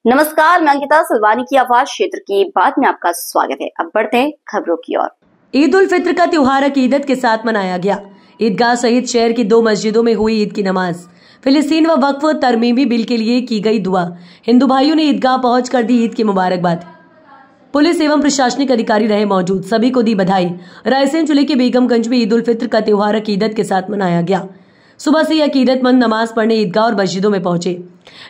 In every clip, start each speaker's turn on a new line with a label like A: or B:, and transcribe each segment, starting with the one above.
A: नमस्कार, मैं अंकिता सलवानी की आवाज क्षेत्र की बात में आपका स्वागत है। अब बढ़ते हैं खबरों की ओर।
B: ईद उल फित्र का त्योहार अकीदत के साथ मनाया गया। ईदगाह सहित शहर की 2 मस्जिदों में हुई ईद की नमाज। फिलिस्तीन व वक्फ तरमीमी बिल के लिए की गई दुआ। हिंदू भाइयों ने ईदगाह पहुंच कर दी ईद की मुबारकबाद। पुलिस एवं प्रशासनिक अधिकारी रहे मौजूद, सभी को दी बधाई। रायसेन जिले के बेगमगंज में ईद उल फित्र का त्योहार अकीदत के साथ मनाया गया। सुबह से अकीदतमंद नमाज पढ़ने ईदगाह और मस्जिदों में पहुंचे।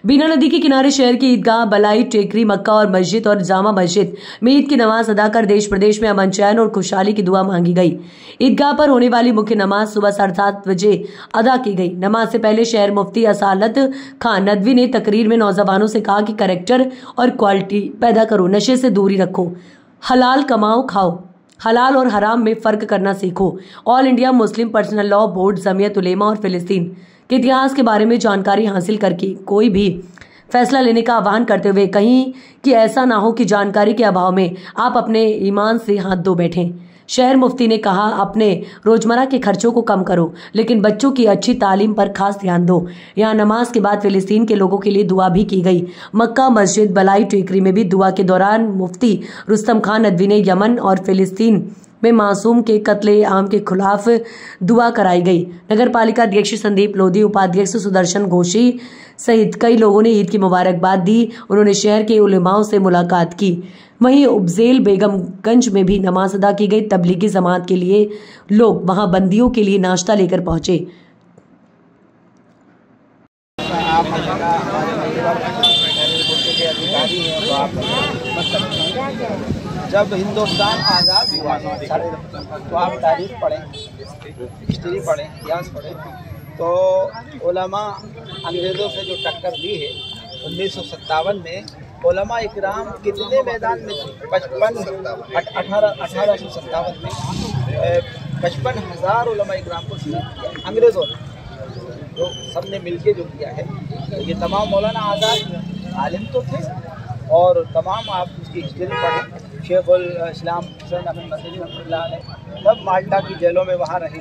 B: बीना नदी के किनारे शहर की ईदगाह, बलाई, टेकरी, मक्का और मस्जिद और जामा मस्जिद में ईद की नमाज अदा कर देश प्रदेश में अमन, चैन और खुशहाली की दुआ मांगी गई। ईदगाह पर होने वाली मुख्य नमाज सुबह 7:30 बजे अदा की गई। नमाज से पहले शहर मुफ्ती असालत खान नदवी ने तकरीर में नौजवानों से कहा कि कैरेक्टर और क्वालिटी पैदा करो, नशे से दूरी रखो, हलाल कमाओ खाओ, हलाल और हराम में फर्क करना सीखो। All India Muslim personal law board, Jamiat Ulema और फिलिस्तीन के इतिहास के बारे में जानकारी हासिल करके कोई भी फैसला लेने का आह्वान करते हुए कहीं कि ऐसा ना हो कि जानकारी के अभाव में आप अपने ईमान से हाथ धो बैठें। शहर मुफ्ती ने कहा, अपने रोजमर्रा के खर्चों को कम करो, लेकिन बच्चों की अच्छी तालीम पर खास ध्यान दो। यहाँ नमाज के बाद फिलिस्तीन के लोगों के लिए दुआ भी की गई। मक्का, मस्जिद, बलाई, टेकरी में भी दुआ के दौरान मुफ्ती रुस्तम खान नदवी ने यमन और फिलिस्तीन में मासूम के कत्ले आम के खिलाफ दुआ कराई गई। नगर पालिका अध्यक्ष संदीप लोधी, उपाध्यक्ष सुदर्शन घोषी सहित कई लोगों ने ईद की मुबारकबाद दी। उन्होंने शहर के उलेमाओं से मुलाकात की। वहीं उपजेल बेगमगंज में भी नमाज अदा की गई। तबलीगी जमात के लिए लोग वहां बंदियों के लिए नाश्ता लेकर पहुंचे।
C: जब हिंदुस्तान आज़ाद हुआ तो आप तारीख पढ़ें, हिस्ट्री पढ़ें, इतिहास पढ़ें, तो उलमा अंग्रेज़ों से जो टक्कर दी है 1957 में, उलमा इकराम कितने मैदान में थे? 1857 में 55,000 उलमा इकराम को शहीद किया अंग्रेज़ों ने, तो सब ने मिल के जो किया है। तो ये तमाम मौलाना आज़ाद आलिम तो थे, और तमाम आप उसकी हिस्ट्री पढ़ें। शेखुल इस्लाम हुसैन अहमद मदनी रहमतुल्लाह अलैह सब माल्टा की जेलों में वहाँ रहे।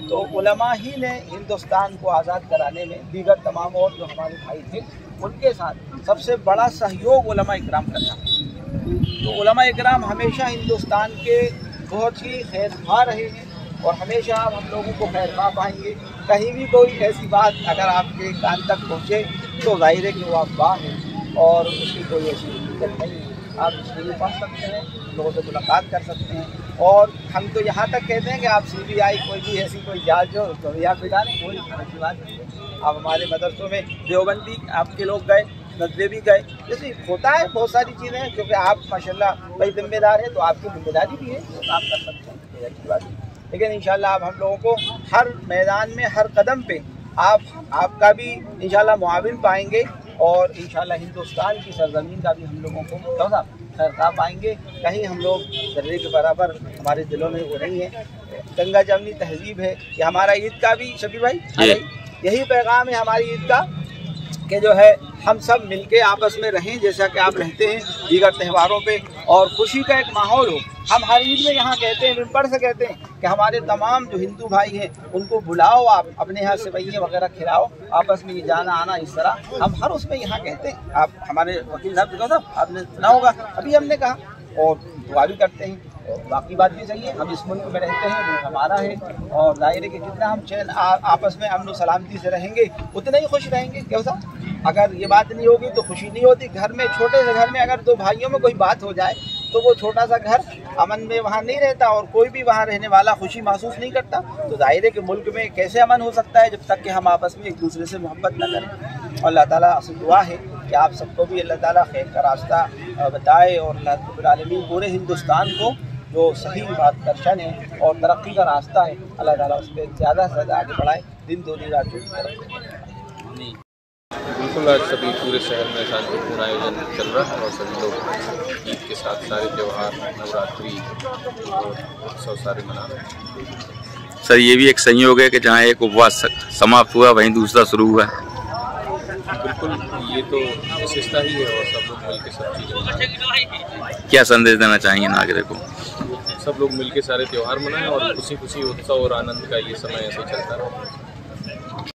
C: तो उलमा ही ने हिंदुस्तान को आज़ाद कराने में दीगर तमाम और जो हमारे भाई थे उनके साथ सबसे बड़ा सहयोग उलमा इकराम का था। तो उलमा इकराम हमेशा हिंदुस्तान के बहुत ही खैरख्वाह रहे हैं, और हमेशा आप हम लोगों को खैरख्वाह पाएंगे। कहीं भी कोई ऐसी बात अगर आपके कान तक पहुँचे तो जाहिर है कि वो अफवाह है और उसकी कोई ऐसी दिक्कत नहीं है। आप इसलिए पढ़ सकते हैं, लोगों से मुलाकात कर सकते हैं, और हम तो यहाँ तक कहते हैं कि आप CBI कोई भी ऐसी कोई जांच हो तो यहाँ बिठा लें, कोई ऐसी बात नहीं है। आप हमारे मदरसों में देवबंदी आपके लोग गए, नदवे भी गए, जैसे होता है बहुत सारी चीज़ें, क्योंकि आप माशाल्लाह भाई जिम्मेदार हैं तो आपकी जिम्मेदारी भी है, तो आप कर सकते हैं, अच्छी बात है। लेकिन इंशाल्लाह आप हम लोगों को हर मैदान में हर कदम पे आपका भी इंशाल्लाह मुआविन पाएंगे, और इंशाल्लाह हिंदुस्तान की सरजमीन का भी हम लोगों को खैरख्वाह पाएंगे। कहीं हम लोग जर्रे के बराबर हमारे दिलों में वो नहीं है। गंगा जमनी तहजीब है कि हमारा ईद का भी, शबीर भाई यही पैगाम है हमारी ईद का, कि जो है हम सब मिलके आपस में रहें जैसा कि आप रहते हैं दीगर त्योहारों पे, और खुशी का एक माहौल हो। हम हर ईद में यहाँ कहते हैं, मिंबर से कहते हैं कि हमारे तमाम जो हिंदू भाई हैं उनको बुलाओ, आप अपने यहाँ सेवइयाँ वगैरह खिलाओ, आपस में ये जाना आना इस तरह हम हर उसमें यहाँ कहते हैं। आप हमारे वकील साहब आपने सुना होगा, अभी हमने कहा, और दुआ भी करते हैं। और बाकी बात भी सही है, हम इस मुल्क में रहते हैं, मुल्क हमारा है, और दायरे के जितना हम चैन आपस में अमन सलामती से रहेंगे उतने ही खुश रहेंगे। क्यों साहब, अगर ये बात नहीं होगी तो खुशी नहीं होती। घर में, छोटे से घर में अगर 2 भाइयों में कोई बात हो जाए तो वो छोटा सा घर अमन में वहाँ नहीं रहता, और कोई भी वहाँ रहने वाला खुशी महसूस नहीं करता। तो जाहिर है कि मुल्क में कैसे अमन हो सकता है जब तक कि हम आपस में एक दूसरे से मोहब्बत न करें। और अल्लाह ताला से दुआ है कि आप सबको भी अल्लाह ताला खैर का रास्ता बताए, और अल्लाह रब्बुल आलमीन पूरे हिंदुस्तान को जो सही मार्गदर्शन है और तरक्की का रास्ता है, अल्लाह ताला उस पर ज़्यादा से ज़्यादा आगे बढ़ाए, दिन दूनी रात चौगुनी तरक्की।
D: बिल्कुल, आज सभी पूरे शहर में शांतिपूर्ण आयोजन चल रहा है, और सभी लोग ईद के साथ सारे त्यौहार, नवरात्रि और उत्सव सारे मना रहे हैं।
E: सर, ये भी एक संयोग है कि जहाँ एक उपवास समाप्त हुआ वहीं दूसरा शुरू हुआ।
D: बिल्कुल, ये तो विशेषता ही है, और सब लोग मिलकर सब चीज़ें मना रहे हैं।
E: क्या संदेश देना चाहेंगे नागरिकों को?
D: सब लोग मिलकर सारे त्यौहार मनाएं, और खुशी खुशी उत्सव और आनंद का ये समय ऐसे चलता रहे।